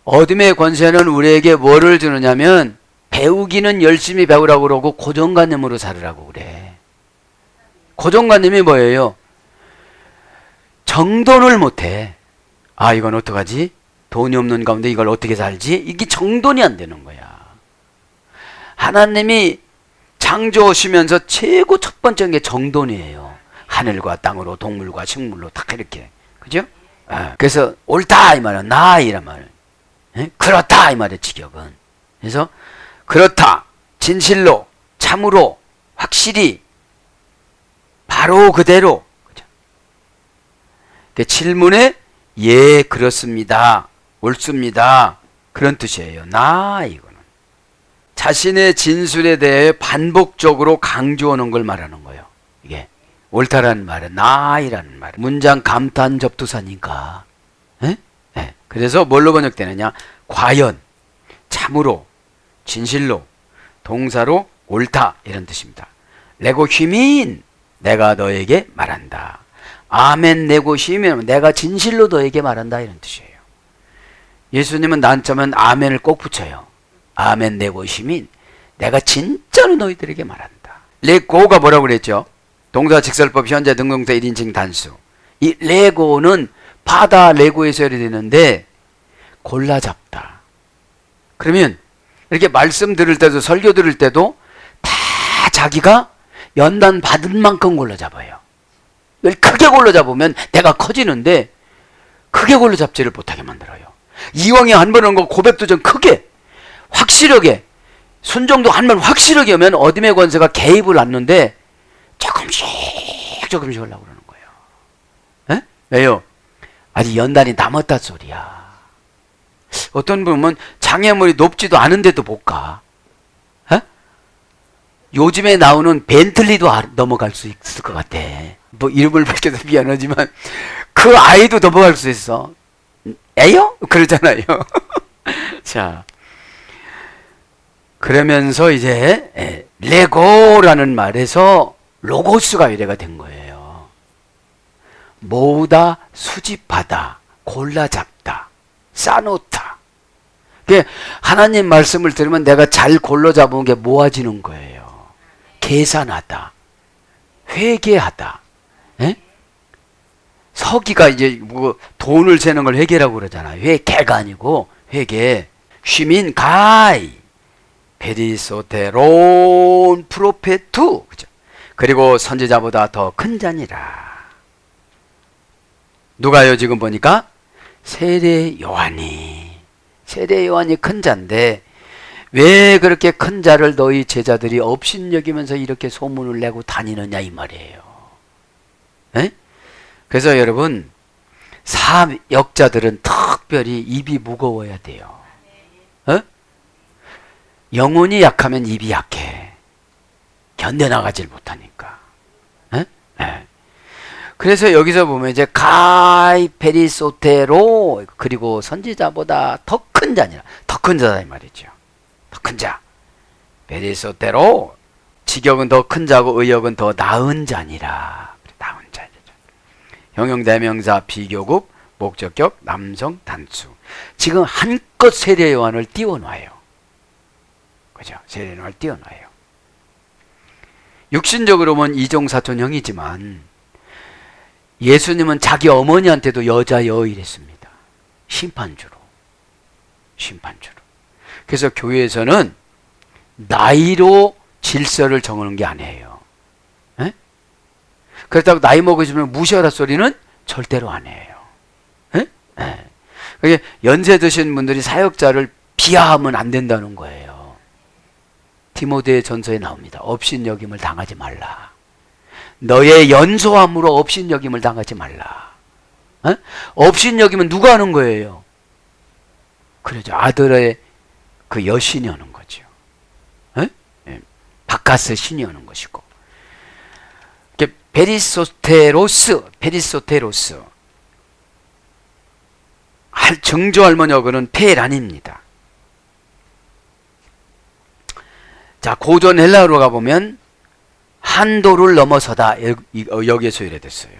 어둠의 권세는 우리에게 뭐를 주느냐면 배우기는 열심히 배우라고 그러고 고정관념으로 살으라고 그래. 고정관념이 뭐예요? 정돈을 못해. 아, 이건 어떡하지? 돈이 없는 가운데 이걸 어떻게 살지? 이게 정돈이 안 되는 거야. 하나님이 창조하시면서 최고 첫 번째인 게 정돈이에요. 하늘과 땅으로 동물과 식물로 딱 이렇게. 그죠? 그래서 옳다 이 말은 나 이란 말은. 그렇다 이 말의 직역은. 그래서 그렇다, 진실로, 참으로, 확실히, 바로 그대로. 그죠? 그 질문에 예 그렇습니다, 옳습니다 그런 뜻이에요. 나 이거는 자신의 진술에 대해 반복적으로 강조하는 걸 말하는 거예요. 이게 옳다라는 말은 나이라는 말, 문장 감탄 접두사니까. 그래서 뭘로 번역되느냐? 과연, 참으로, 진실로, 동사로 옳다 이런 뜻입니다. 레고 휘민, 내가 너에게 말한다. 아멘 내고 쉬면 내가 진실로 너에게 말한다 이런 뜻이에요. 예수님은 난자면 아멘을 꼭 붙여요. 아멘 내고 쉬민, 내가 진짜로 너희들에게 말한다. 레고가 뭐라고 그랬죠? 동사 직설법 현재 능동사 1인칭 단수. 이 레고는 바다 레고에서 되는데 골라 잡다. 그러면 이렇게 말씀 들을 때도 설교 들을 때도 다 자기가 연단 받은 만큼 골라 잡아요. 크게 골라 잡으면 내가 커지는데 크게 골라 잡지를 못하게 만들어요. 이왕에 한 번 한 거 고백도 좀 크게 확실하게, 순종도 한 번 확실하게 하면 어둠의 권세가 개입을 않는데 조금씩 하려고 그러는 거예요. 왜요? 아직 연단이 남았다 소리야. 어떤 분은 장애물이 높지도 않은데도 못 가. 요즘에 나오는 벤틀리도 넘어갈 수 있을 것 같아. 뭐 이름을 밝혀서 미안하지만 그 아이도 넘어갈 수 있어. 에요? 그러잖아요. 자, 그러면서 이제 레고라는 말에서 로고스가 유래가 된 거예요. 모으다, 수집하다, 골라잡다, 쌓아놓다. 하나님 말씀을 들으면 내가 잘 골라잡은 게 모아지는 거예요. 계산하다, 회계하다. 서기가 이제 뭐 돈을 세는 걸 회계라고 그러잖아요. 회계가 아니고 회계. 쉬민 가이 베리소테론 프로페투. 그죠? 그리고 선지자보다 더 큰 자니라. 누가요? 지금 보니까 세례 요한이 큰 자인데 왜 그렇게 큰 자를 너희 제자들이 업신여기면서 이렇게 소문을 내고 다니느냐 이 말이에요. 그래서 여러분, 사역자들은 특별히 입이 무거워야 돼요. 영혼이 약하면 입이 약해. 견뎌나가질 못하니까. 그래서 여기서 보면 이제 가이 페리소테로, 그리고 선지자보다 더 큰 자니라. 더 큰 자다 이 말이죠. 더 큰 자. 페리소테로, 직역은 더 큰 자고 의역은 더 나은 자니라. 나은 자. 형용 대명사 비교급 목적격 남성 단수. 지금 한껏 세례 요한을 띄워놔요. 그죠? 세례 요한을 띄워놔요. 육신적으로 보면 이종사촌형이지만 예수님은 자기 어머니한테도 여자여 이랬습니다. 심판주로. 그래서 교회에서는 나이로 질서를 정하는 게 아니에요. 그렇다고 나이 먹으시면 무시하라 소리는 절대로 안 해요. 연세 드신 분들이 사역자를 비하하면 안 된다는 거예요. 디모데 전서에 나옵니다. 업신여김을 당하지 말라. 너의 연소함으로 업신여김을 당하지 말라. 업신여김은 누가 하는 거예요? 그러죠. 아들의 그 여신이 하는 거죠. 바카스 신이 하는 것이고. 페리소테로스. 증조 할머니어는 페란입니다. 자, 고전 헬라어로 가보면 한도를 넘어서다, 여기에서 유래됐어요.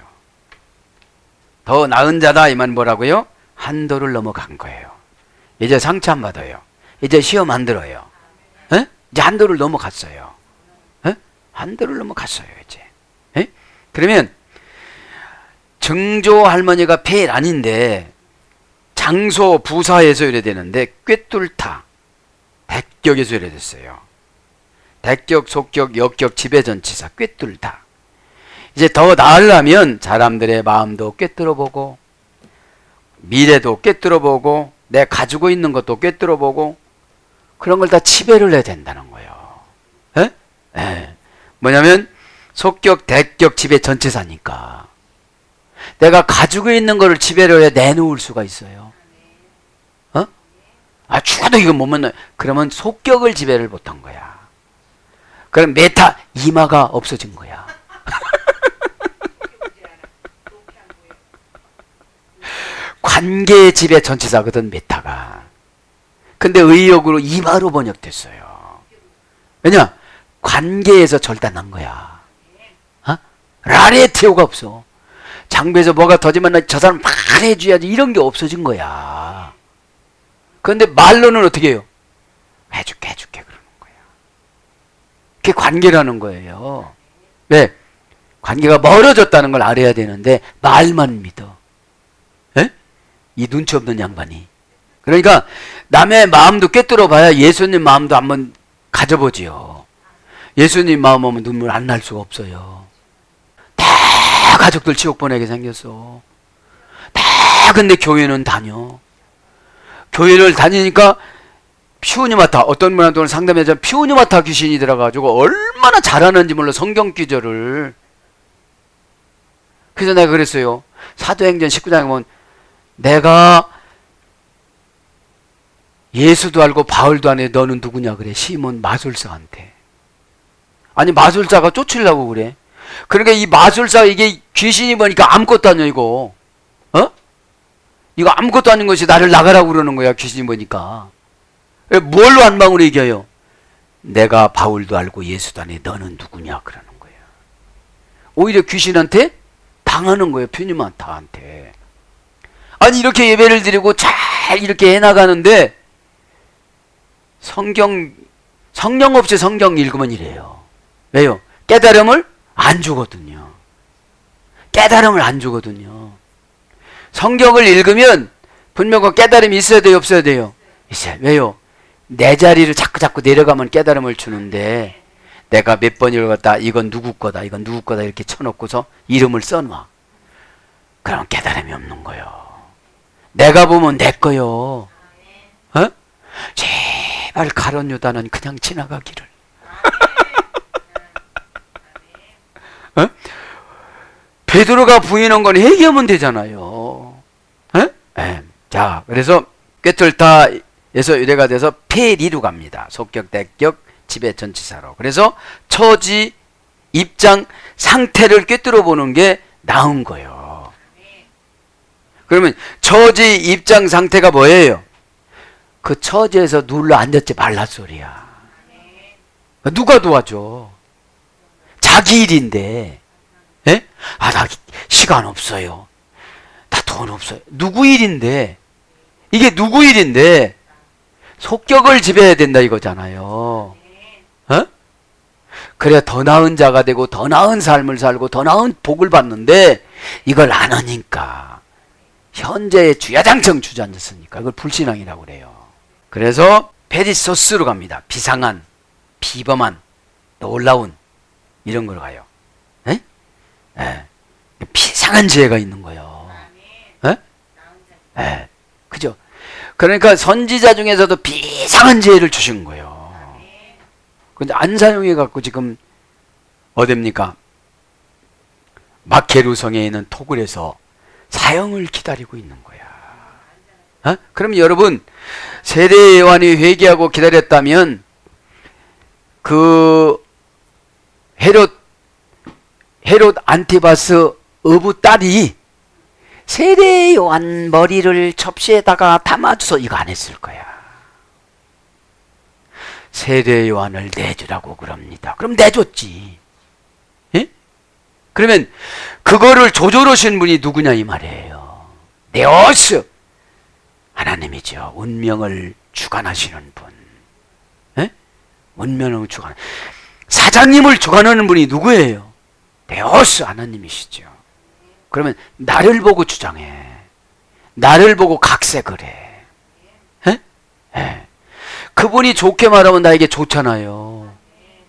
더 나은 자다 이 말 뭐라고요? 한도를 넘어간 거예요. 이제 상처 안 받아요. 이제 시험 안 들어요. 이제 한도를 넘어갔어요. 한도를 넘어갔어요 이제. 그러면 증조 할머니가 페란인데 장소 부사에서 유래되는데 꿰뚫다, 대격에서 유래됐어요. 대격, 속격, 역격, 지배전치사 꿰뚫다. 이제 더 나으려면 사람들의 마음도 꿰뚫어보고 미래도 꿰뚫어보고 내 가지고 있는 것도 꿰뚫어보고 그런 걸 다 지배를 해야 된다는 거예요. 에? 에. 뭐냐면 속격, 대격, 지배 전체사니까 내가 가지고 있는 거를 지배를 해 내놓을 수가 있어요. 어? 아, 죽어도 이거 못 만나. 그러면 속격을 지배를 못한 거야. 그럼 메타, 이마가 없어진 거야. 관계의 지배 전체사거든, 메타가. 근데 의욕으로 이마로 번역됐어요. 왜냐? 관계에서 절단난 거야. 어? 라레티오가 없어. 장비에서 뭐가 터지면 저 사람 말해줘야지 이런 게 없어진 거야. 그런데 말로는 어떻게 해요? 해줄게 그러는 거야. 그게 관계라는 거예요. 왜? 관계가 멀어졌다는 걸 알아야 되는데 말만 믿어. 에? 이 눈치 없는 양반이. 그러니까 남의 마음도 꿰뚫어 봐야 예수님 마음도 한번 가져보지요. 예수님 마음 오면 눈물 안 날 수가 없어요. 다 가족들 지옥 보내게 생겼어. 다 근데 교회는 다녀. 교회를 다니니까 피우니마타, 어떤 분한테 오늘 상담해서 피우니마타 귀신이 들어가지고 얼마나 잘하는지 몰라, 성경 기절을. 그래서 내가 그랬어요. 사도행전 19장에 보면 내가 예수도 알고 바울도 아네, 너는 누구냐 그래. 시몬 마술사한테. 아니 마술사가 쫓으려고 그래. 그러니까 이 마술사, 이게 귀신이 보니까 아무것도 아니야 이거. 어? 이거 아무것도 아닌 것이 나를 나가라고 그러는 거야, 귀신이 보니까. 뭘로 한 방울에 이겨요? 내가 바울도 알고 예수도 아네, 너는 누구냐 그러는 거야. 오히려 귀신한테 당하는 거예요, 퓨니마타한테. 아니 이렇게 예배를 드리고 잘 이렇게 해나가는데 성령 없이 성경 읽으면 이래요. 왜요? 깨달음을 안 주거든요. 깨달음을 안 주거든요. 성경을 읽으면 분명히 깨달음이 있어야 돼요, 없어야 돼요? 있어요. 왜요? 내 자리를 자꾸 내려가면 깨달음을 주는데 내가 몇 번 읽었다, 이건 누구 거다, 이건 누구 거다 이렇게 쳐놓고서 이름을 써놔. 그럼 깨달음이 없는 거예요. 내가 보면 내 거요. 어? 제발 가룟 유다는 그냥 지나가기를. 어? 베드로가 부인한 건 회개하면 되잖아요. 어? 네. 자, 그래서 꿰뚫다에서 유래가 돼서 폐리로 갑니다. 속격, 대격, 지배 전치사로. 그래서 처지, 입장, 상태를 꿰뚫어 보는 게 나은 거예요. 그러면 처지, 입장, 상태가 뭐예요? 그 처지에서 눌러 앉았지 말라 소리야. 누가 도와줘? 자기 일인데. 예? 아, 나 시간 없어요. 나 돈 없어요. 누구 일인데? 이게 누구 일인데? 속격을 지배해야 된다 이거잖아요. 어? 그래야 더 나은 자가 되고 더 나은 삶을 살고 더 나은 복을 받는데 이걸 안 하니까 현재의 주야장청 주저앉았으니까 이걸 불신앙이라고 그래요. 그래서 페리소스로 갑니다. 비상한, 비범한, 놀라운 이런 걸로 가요. 에? 에. 비상한 지혜가 있는 거예요. 에? 에. 그죠? 그러니까 선지자 중에서도 비상한 지혜를 주신 거예요. 근데 안 사용해 갖고 지금 어딥니까? 마케루성에 있는 토굴에서 사형을 기다리고 있는 거야. 어? 그럼 여러분, 세례 요한이 회개하고 기다렸다면 그 헤롯 안티바스 어부 딸이 세례 요한 머리를 접시에다가 담아줘서 이거 안 했을 거야. 세례 요한을 내주라고 그럽니다. 그럼 내줬지. 예? 그러면 그거를 조절하신 분이 누구냐 이 말이에요. 네오스, 하나님이죠. 운명을 주관하시는 분. 예? 운명을 주관. 사장님을 주관하는 분이 누구예요? 네오스, 하나님이시죠. 그러면 나를 보고 주장해. 나를 보고 각색을 해. 예? 예. 그분이 좋게 말하면 나에게 좋잖아요.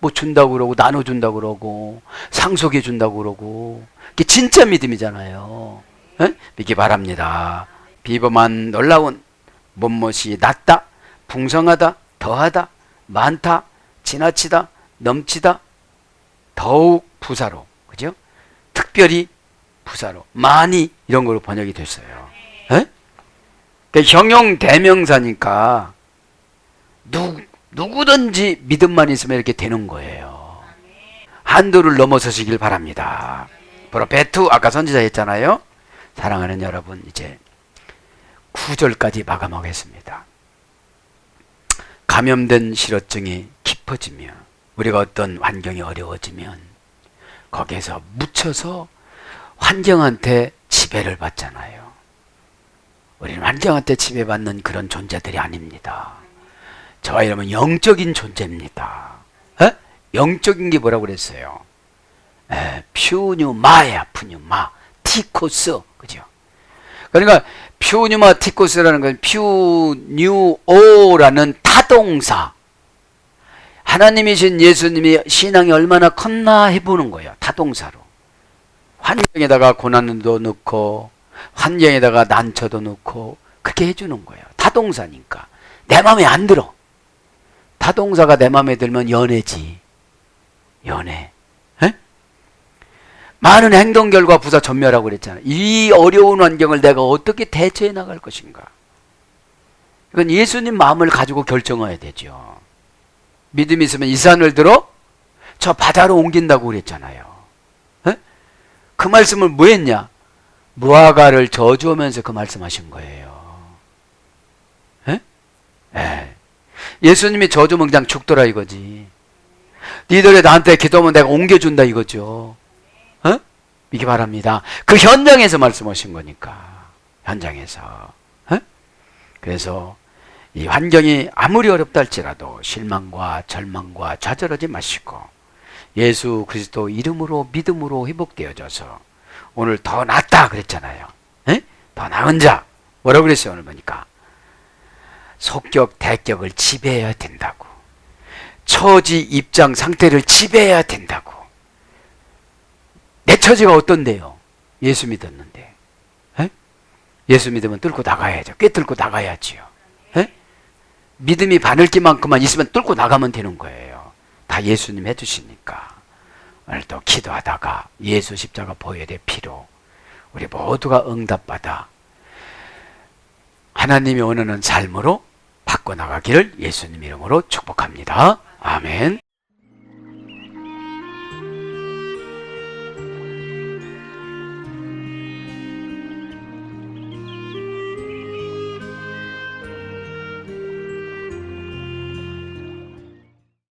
뭐 준다고 그러고 나눠준다고 그러고 상속해 준다고 그러고 이게 진짜 믿음이잖아요. 에? 믿기 바랍니다. 비범한 놀라운 못못이 낫다, 풍성하다, 더하다, 많다, 지나치다, 넘치다, 더욱 부사로, 그죠? 특별히 부사로, 많이 이런 걸로 번역이 됐어요. 에? 그러니까 형용 대명사니까 누구든지 믿음만 있으면 이렇게 되는 거예요. 한도를 넘어서시길 바랍니다. 프로페트 아까 선지자 했잖아요. 사랑하는 여러분, 이제 9절까지 마감하겠습니다. 감염된 실어증이 깊어지며 우리가 어떤 환경이 어려워지면 거기에서 묻혀서 환경한테 지배를 받잖아요. 우리는 환경한테 지배받는 그런 존재들이 아닙니다. 저와 여러분 영적인 존재입니다. 에? 영적인 게 뭐라고 그랬어요? 퓨뉴마야, 퓨뉴마, 티코스, 그죠? 그러니까 퓨뉴마 티코스라는 건 퓨뉴오라는 타동사. 하나님이신 예수님이 신앙이 얼마나 컸나 해보는 거예요. 타동사로. 환경에다가 고난도 넣고 환경에다가 난처도 넣고 그렇게 해주는 거예요. 타동사니까. 내 마음에 안 들어. 타동사가 내 마음에 들면 연애지. 연애. 에? 많은 행동 결과 부사 전멸하고 그랬잖아요. 이 어려운 환경을 내가 어떻게 대처해 나갈 것인가. 이건 예수님 마음을 가지고 결정해야 되죠. 믿음이 있으면 이 산을 들어 저 바다로 옮긴다고 그랬잖아요. 에? 그 말씀을 뭐 했냐? 무화과를 저주하면서 그 말씀하신 거예요. 에? 에. 예수님이 저주면 그냥 죽더라 이거지. 니들이 나한테 기도하면 내가 옮겨준다 이거죠. 어? 믿기 바랍니다. 그 현장에서 말씀하신 거니까. 현장에서. 어? 그래서 이 환경이 아무리 어렵다 할지라도 실망과 절망과 좌절하지 마시고 예수 그리스도 이름으로 믿음으로 회복되어져서 오늘 더 낫다 그랬잖아요. 에? 더 나은 자. 뭐라고 그랬어요 오늘 보니까? 속격 대격을 지배해야 된다고. 처지 입장 상태를 지배해야 된다고. 내 처지가 어떤데요? 예수 믿었는데. 에? 예수 믿으면 뚫고 나가야죠. 꿰뚫고 나가야지요. 에? 믿음이 바늘기만큼만 있으면 뚫고 나가면 되는 거예요. 다 예수님 해주시니까. 오늘도 기도하다가 예수 십자가 보혈의 피로 우리 모두가 응답받아 하나님이 원하는 삶으로 바꿔나가기를 예수님 이름으로 축복합니다. 아멘.